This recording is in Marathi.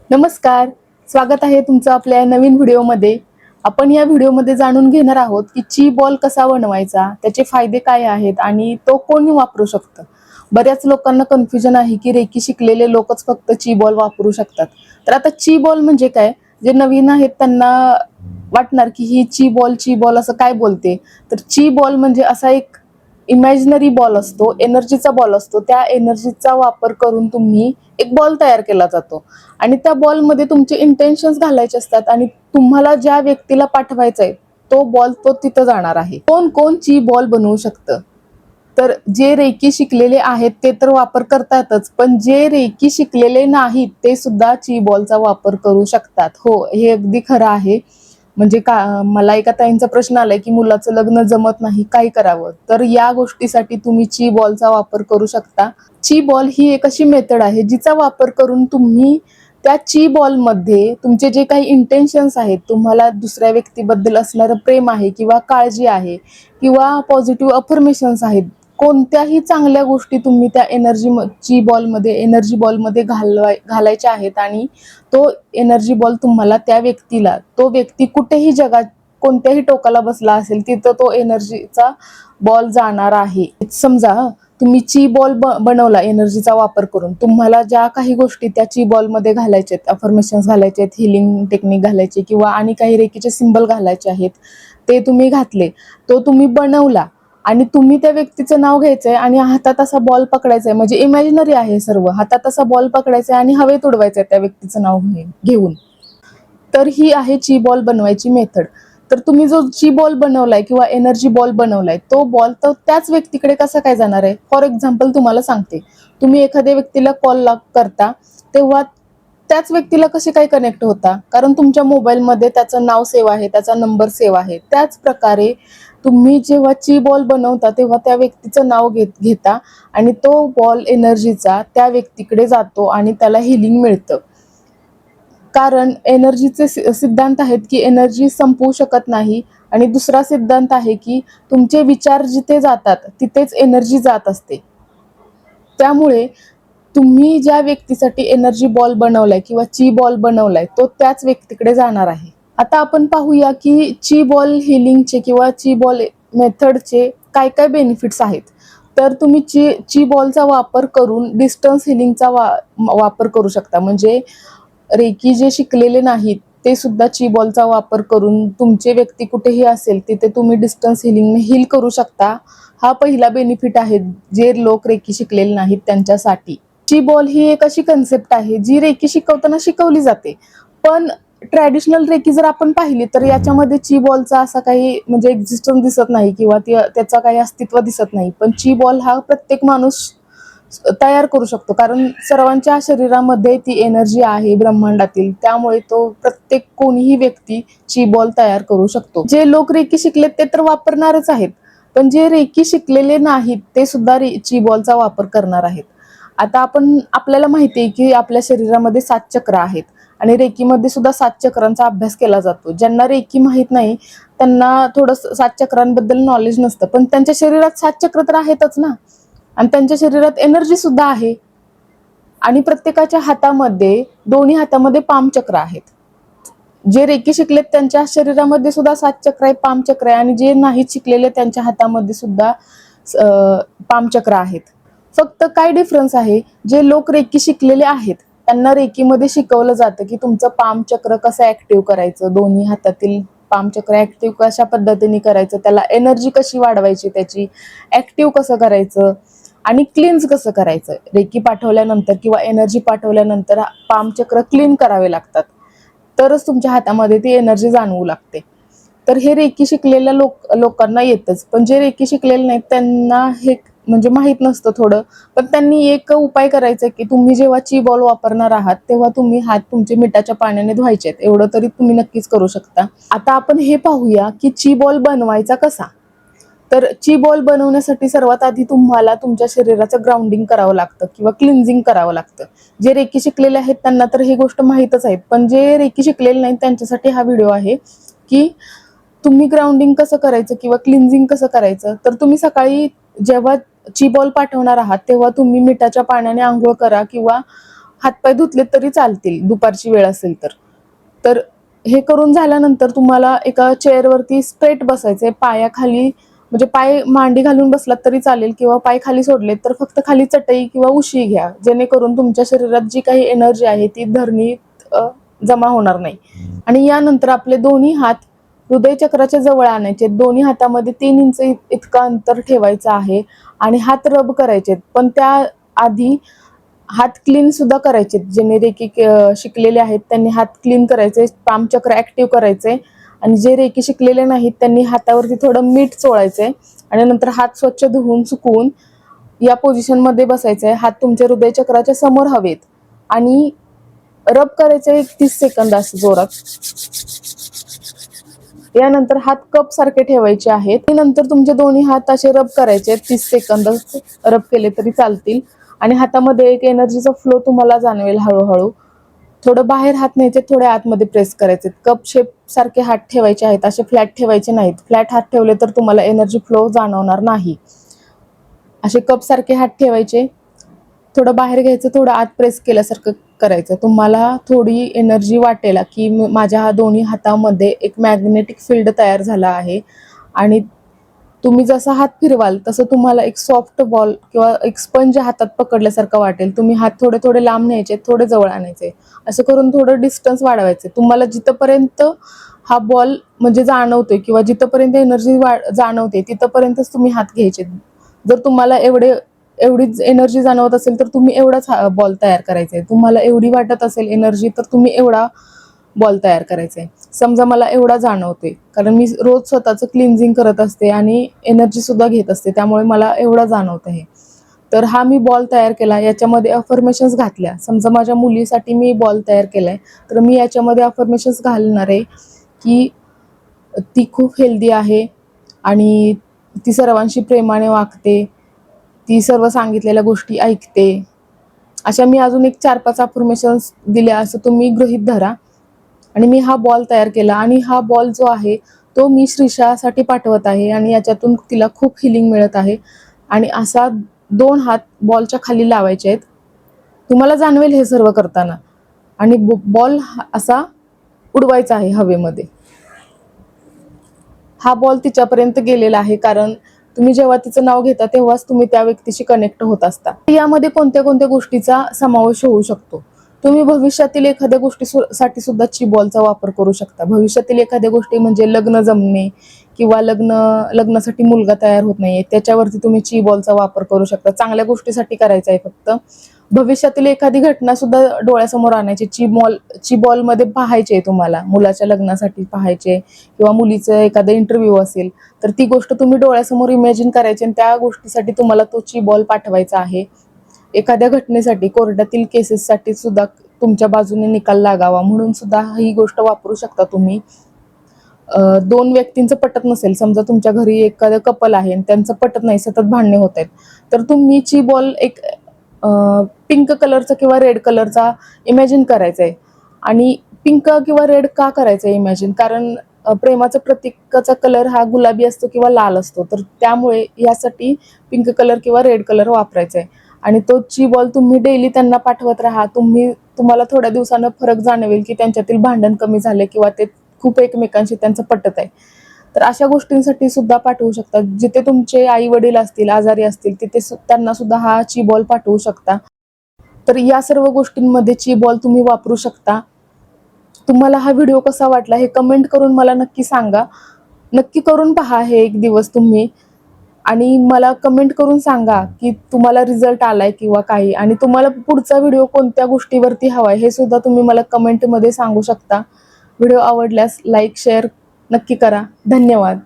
नमस्कार. स्वागत आहे तुमचं आपल्या नवीन व्हिडिओमध्ये. आपण या व्हिडिओमध्ये जाणून घेणार आहोत की ची बॉल कसा बनवायचा, त्याचे फायदे काय आहेत आणि तो कोणी वापरू शकतं. बऱ्याच लोकांना कन्फ्युजन आहे की रेकी शिकलेले लोकच फक्त ची बॉल वापरू शकतात. तर आता ची बॉल म्हणजे काय? जे नवीन आहेत त्यांना वाटणार की ही ची बॉल असं काय बोलते? तर ची बॉल म्हणजे असा एक इमॅजिनरी बॉल असतो, एनर्जीचा बॉल असतो. त्या एनर्जीचा वापर करून तुम्ही एक बॉल तयार केला जातो आणि त्या बॉलमध्ये तुमचे इंटेन्शन्स घालायचे असतात आणि तुम्हाला ज्या व्यक्तीला पाठवायचा आहे तो बॉल तो तिथं जाणार आहे. कोण कोण ची बॉल बनवू शकतं? तर जे रेकी शिकलेले आहेत ते तर वापर करतातच, पण जे रेकी शिकलेले नाहीत ते सुद्धा ची बॉलचा वापर करू शकतात. हो, हे अगदी खरं आहे. म्हणजे का मला एका ताईंचा प्रश्न आलाय की मुलाचं लग्न जमत नाही, काय करावं? तर या गोष्टीसाठी तुम्ही ची बॉलचा वापर करू शकता. ची बॉल ही एक अशी मेथड आहे जिचा वापर करून तुम्ही त्या ची बॉलमध्ये तुमचे जे काही इंटेन्शन्स आहेत, तुम्हाला दुसऱ्या व्यक्तीबद्दल असणारं प्रेम आहे किंवा काळजी आहे किंवा पॉझिटिव्ह अफर्मेशन्स आहेत, कोणत्याही चांगल्या गोष्टी तुम्ही त्या एनर्जी बॉलमध्ये घालायच्या आहेत आणि तो एनर्जी बॉल तुम्हाला त्या व्यक्तीला, तो व्यक्ती कुठेही जगात कोणत्याही टोकाला बसला असेल तिथं तो एनर्जीचा बॉल जाणार आहे. समजा तुम्ही ची बॉल बनवला एनर्जीचा वापर करून, तुम्हाला ज्या काही गोष्टी त्या ची बॉलमध्ये घालायचे आहेत, अफर्मेशन्स घालायचे आहेत, हिलिंग टेक्निक घालायची किंवा आणि काही रेकीचे सिंबल घालायचे आहेत, ते तुम्ही घातले, तो तुम्ही बनवला आणि तुम्ही त्या व्यक्तीचं नाव घ्यायचंय आणि हातात असा बॉल पकडायचा आहे, म्हणजे इमॅजिनरी आहे सर्व. हातात असा बॉल पकडायचा आहे आणि हवेत उडवायचा आहे त्या व्यक्तीचं नाव घेऊन. तर ही आहे ची बॉल बनवायची मेथड. तर तुम्ही जो ची बॉल बनवलाय किंवा एनर्जी बॉल बनवलाय, तो बॉल तर त्याच व्यक्तीकडे कसा काय जाणार आहे? फॉर एक्झाम्पल तुम्हाला सांगते. तुम्ही एखाद्या व्यक्तीला कॉल करता, तेव्हा त्याच व्यक्तीला कसे काय कनेक्ट होता? कारण तुमच्या मोबाईलमध्ये त्याचं नाव सेव्ह आहे, त्याचा नंबर सेव्ह आहे. त्याच प्रकारे तुम्ही जेव्हा ची बॉल बनवता, तेव्हा त्या व्यक्तीचं नाव घेता आणि तो बॉल एनर्जीचा त्या व्यक्तीकडे जातो आणि त्याला हिलिंग मिळतं. कारण एनर्जीचे सिद्धांत आहेत की एनर्जी संपवू शकत नाही आणि दुसरा सिद्धांत आहे की तुमचे विचार जिथे जातात तिथेच एनर्जी जात असते. त्यामुळे तुम्ही ज्या व्यक्तीसाठी एनर्जी बॉल बनवलाय किंवा ची बॉल बनवलाय तो त्याच व्यक्तीकडे जाणार आहे. आता आपण पाहूया की ची बॉल हिलिंगचे किंवा ची बॉल मेथडचे काय काय बेनिफिट्स आहेत. तर तुम्ही ची बॉलचा वापर करून डिस्टन्स हिलिंगचा वापर करू शकता. म्हणजे रेकी जे शिकलेले नाहीत ते सुद्धा ची बॉलचा वापर करून तुमचे व्यक्ती कुठेही असेल तिथे तुम्ही डिस्टन्स हील करू शकता. हा पहिला बेनिफिट आहे जे लोक रेकी शिकलेले नाहीत त्यांच्यासाठी. ची बॉल ही एक अशी कन्सेप्ट आहे जी रेकी शिकवताना शिकवली जाते, पण ट्रॅडिशनल रेकी जर आपण पाहिली तर याच्यामध्ये ची बॉलचा असा काही म्हणजे एक्झिस्टन्स दिसत नाही किंवा त्याचा काही अस्तित्व दिसत नाही. पण ची बॉल हा प्रत्येक माणूस तयार करू शकतो, कारण सर्वांच्या शरीरामध्ये ती एनर्जी आहे ब्रह्मांडातील. त्यामुळे तो प्रत्येक कोणीही व्यक्ती ची बॉल तयार करू शकतो. जे लोक रेकी शिकलेत ते तर वापरणारच आहेत, पण जे रेकी शिकलेले नाहीत ते सुद्धा ची बॉलचा वापर करणार आहेत. आता आपल्याला माहिती आहे की आपल्या शरीरामध्ये 7 चक्र आहेत आणि रेकीमध्ये सुद्धा 7 चक्रांचा अभ्यास केला जातो. ज्यांना रेकी माहित नाही त्यांना थोडं 7 चक्रांबद्दल नॉलेज नसतं, पण त्यांच्या शरीरात 7 चक्र तर आहेतच ना आणि त्यांच्या शरीरात एनर्जी सुद्धा आहे. आणि प्रत्येकाच्या हातामध्ये, दोन्ही हातामध्ये पाम चक्र आहेत. जे रेकी शिकलेत त्यांच्या शरीरामध्ये सुद्धा 7 चक्र आहे, पाम चक्र आहे आणि जे नाहीत शिकलेले त्यांच्या हातामध्ये सुद्धा पाम चक्र आहेत. फक्त काय डिफरन्स आहे, जे लोक रेकी शिकलेले आहेत त्यांना रेकीमध्ये शिकवलं जातं की तुमचं पाम चक्र कसं ऍक्टिव्ह करायचं, दोन्ही हातातील पाम चक्र ऍक्टिव्ह कशा पद्धतीने करायचं, त्याला एनर्जी कशी वाढवायची, त्याची ऍक्टिव्ह कसं करायचं आणि क्लीन्स कसं करायचं. रेकी पाठवल्यानंतर किंवा एनर्जी पाठवल्यानंतर पाम चक्र क्लीन करावे लागतात, तरच तुमच्या हातामध्ये ती एनर्जी जाणवू लागते. तर हे रेकी शिकलेल्या लोकांना येतच, पण जे रेकी शिकलेले नाहीत त्यांना हे म्हणजे माहित नसतं थोडं. पण त्यांनी एक उपाय करायचा की तुम्ही जेव्हा ची बॉल वापरणार आहात तेव्हा तुम्ही हात तुमचे मिठाच्या पाण्याने धुवायचे, एवढं तरी तुम्ही नक्कीच करू शकता. आता आपण हे पाहूया की ची बॉल बनवायचा कसा. तर ची बॉल बनवण्यासाठी सर्वात आधी तुम्हाला तुमच्या शरीराचं ग्राउंडिंग करावं लागतं किंवा क्लिन्झिंग करावं लागतं. जे रेकी शिकलेले आहेत त्यांना तर ही गोष्ट माहीतच आहे, पण जे रेकी शिकलेले नाहीत त्यांच्यासाठी हा व्हिडिओ आहे की तुम्ही ग्राउंडिंग कसं करायचं किंवा क्लिन्झिंग कसं करायचं. तर तुम्ही सकाळी जेव्हा ची बॉल पाठवणार आहात तेव्हा तुम्ही मिठाच्या पाण्याने आंघोळ करा किंवा हातपाय धुतले तरी चालतील, दुपारची वेळ असेल तर. तर हे करून झाल्यानंतर तुम्हाला एका चेअरवरती स्ट्रेट बसायचंय, पायाखाली म्हणजे पाय मांडी घालून बसलात तरी चालेल किंवा पाय खाली सोडले तर फक्त खाली चटई किंवा उशी घ्या, जेणेकरून तुमच्या शरीरात जी काही एनर्जी आहे ती धरणीत जमा होणार नाही. आणि यानंतर आपले दोन्ही हात हृदय चक्राच्या जवळ आणायचे, दोन्ही हातामध्ये 3 इंच इतकं अंतर ठेवायचं आहे आणि हात रब करायचे. पण त्या आधी हात क्लीन सुद्धा करायचे. ज्यांनी रेकी शिकलेले आहेत त्यांनी हात क्लीन करायचे, पाम चक्र ऍक्टिव्ह करायचे. आणि जे रेकी शिकलेले नाहीत त्यांनी हातावरती थोडं मीठ चोळायचंय आणि नंतर हात स्वच्छ धुवून सुकवून या पोझिशन मध्ये बसायचंय. हात तुमच्या हृदय चक्राच्या समोर हवेत आणि रब करायचे 30 सेकंद असं जोरात. यानंतर हात कप सारखे ठेवायचे आहेत. नंतर तुमचे दोन्ही हात असे रब करायचे, 30 सेकंद रब केले तरी चालतील. आणि हातामध्ये एक एनर्जीचा फ्लो तुम्हाला जाणवेल हळूहळू. थोडं बाहेर हात न्यायचे, थोडे आतमध्ये प्रेस करायचे. कप शेप सारखे हात ठेवायचे आहेत, असे फ्लॅट ठेवायचे नाहीत. फ्लॅट हात ठेवले तर तुम्हाला एनर्जी फ्लो जाणवणार नाही. असे कप सारखे हात ठेवायचे, थोडं बाहेर घ्यायचं, थोडं आत प्रेस केल्यासारखं करायचं. तुम्हाला थोडी एनर्जी वाटेल की माझ्या दोन्ही हातामध्ये एक मॅग्नेटिक फील्ड तयार झाला आहे आणि तुम्ही जसा हात फिरवाल तसं तुम्हाला एक सॉफ्ट बॉल किंवा एक स्पंज हातात पकडल्यासारखं वाटेल. तुम्ही हात थोडे थोडे लांब न्यायचे, थोडे जवळ आणायचे, असं करून थोडं डिस्टन्स वाढवायचे. तुम्हाला जिथपर्यंत हा बॉल म्हणजे जाणवतोय किंवा जिथपर्यंत एनर्जी जाणवते तिथपर्यंतच तुम्ही हात घ्यायचे. जर तुम्हाला एवढीच एनर्जी जाणवत असेल तर तुम्ही एवढाच बॉल तयार करायचा आहे. तुम्हाला एवढी वाटत असेल एनर्जी तर तुम्ही एवढा बॉल तयार करायचा आहे. समजा मला एवढा जाणवतोय कारण मी रोज स्वतःचं क्लिन्झिंग करत असते आणि एनर्जी सुद्धा घेत असते, त्यामुळे मला एवढा जाणवत आहे. तर हा मी बॉल तयार केला, याच्यामध्ये अफर्मेशन्स घातल्या. समजा माझ्या मुलीसाठी मी बॉल तयार केलाय तर मी याच्यामध्ये अफर्मेशन्स घालणार आहे की ती खूप हेल्दी आहे आणि ती सर्वांशी प्रेमाने वागते, ती सर्व सांगितलेल्या गोष्टी ऐकते. अशा मी अजून एक 4-5 अफर्मेशन्स दिल्या असं तुम्ही गृहीत धरा. आणि मी हा बॉल तयार केला आणि हा बॉल जो आहे तो मी श्रीषासाठी पाठवत आहे आणि याच्यातून तिला खूप हिलिंग मिळत आहे. आणि असा 2 हात बॉलच्या खाली लावायचे आहेत, तुम्हाला जाणवेल हे सर्व करताना. आणि बॉल असा उडवायचा आहे हवेमध्ये. हा बॉल तिच्यापर्यंत गेलेला आहे कारण तुम्ही जेव्हा तिचं नाव घेता तेव्हाच तुम्ही त्या व्यक्तीशी कनेक्ट होत असता. यामध्ये कोणत्या कोणत्या गोष्टीचा समावेश होऊ शकतो. तुम्ही भविष्यातील एखाद्या गोष्टीसाठी सुद्धा ची बॉलचा वापर करू शकता. भविष्यातील एखाद्या गोष्टी म्हणजे लग्न जमणे किंवा लग्नासाठी मुलगा तयार होत नाहीये, त्याच्यावरती तुम्ही ची बॉलचा वापर करू शकता. चांगल्या गोष्टीसाठी करायचा आहे फक्त. भविष्यातील एखादी घटना सुद्धा डोळ्यासमोर आणायची, ची बॉल मध्ये पाहायचे तुम्हाला. मुलाच्या लग्नासाठी पाहायचे किंवा मुलीचं एखादा इंटरव्ह्यू असेल तर ती गोष्ट तुम्ही डोळ्यासमोर इमॅजिन करायची आणि त्या गोष्टीसाठी तुम्हाला तो ची बॉल पाठवायचा आहे. एखाद्या घटनेसाठी, कोर्टातील केसेससाठी सुद्धा तुमच्या बाजूने निकाल लागावा म्हणून सुद्धा ही गोष्ट वापरू शकता तुम्ही. 2 व्यक्तींचं पटत नसेल, समजा तुमच्या घरी एखादं कपल आहे आणि त्यांचं पटत नाही, सतत भांडणे होत आहेत, तर तुम्ही ची बॉल एक पिंक कलरचा किंवा रेड कलरचा इमॅजिन करायचा आहे. आणि पिंक किंवा रेड का करायचं आहे इमॅजिन, कारण प्रेमाचा प्रतीकाचा कलर हा गुलाबी असतो किंवा लाल असतो, तर त्यामुळे यासाठी पिंक कलर किंवा रेड कलर वापरायचा आहे. आणि तो ची बॉल तुम्ही डेली त्यांना पाठवत राहा. तुम्हाला थोड्या दिवसानं फरक जाणवेल की त्यांच्यातील भांडण कमी झाले किंवा ते खूप एकमेकांशी त्यांचं पटत आहे. तर अशा गोष्टींसाठी सुद्धा पाठवू शकता. जिथे तुमचे आई वडील असतील, आजारी असतील, तिथे त्यांना सुद्धा हा ची बॉल पाठवू शकता. तर या सर्व गोष्टींमध्ये ची बॉल तुम्ही वापरू शकता. तुम्हाला हा व्हिडिओ कसा वाटला हे कमेंट करून मला नक्की सांगा. नक्की करून पहा हे एक दिवस तुम्ही आणि मला कमेंट करून सांगा की तुम्हाला रिझल्ट आलाय किंवा काही. आणि तुम्हाला पुढचा व्हिडिओ कोणत्या गोष्टीवरती हवाय हे सुद्धा तुम्ही मला कमेंटमध्ये सांगू शकता. व्हिडिओ आवडल्यास लाईक शेअर नक्की करा. धन्यवाद.